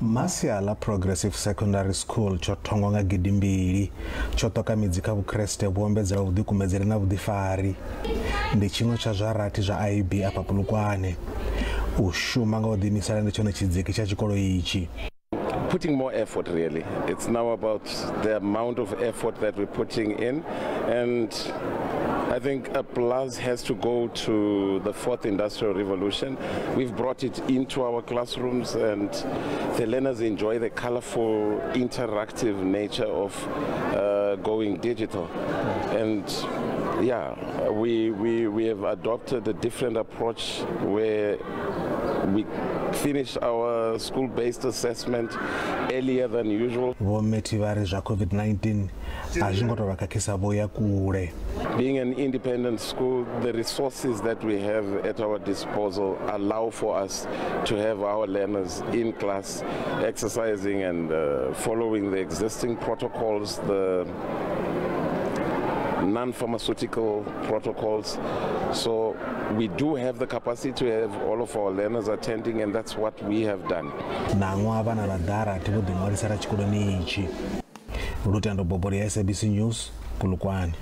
Masiala Progressive Secondary School chothongwa nga gidimbili chotoka midzi kha vukreste vuombedzela vudikumedzeli na vudifari ndi chimwe cha zwarati zwa IB apa Polokwane u shuma nga u dimisela ndi chone chidziki cha chikolo ichi. Putting more effort, really. It's now about the amount of effort that we're putting in, and I think a plus has to go to the fourth industrial revolution. We've brought it into our classrooms, and the learners enjoy the colorful, interactive nature of going digital. And yeah, we have adopted a different approach where we finish our school-based assessment earlier than usual. COVID-19 Being an independent school, the resources that we have at our disposal allow for us to have our learners in class exercising and following the existing protocols, the non-pharmaceutical protocols. So we do have the capacity to have all of our learners attending, and that's what we have done. Lutendo Bobori, SABC News, Polokwane.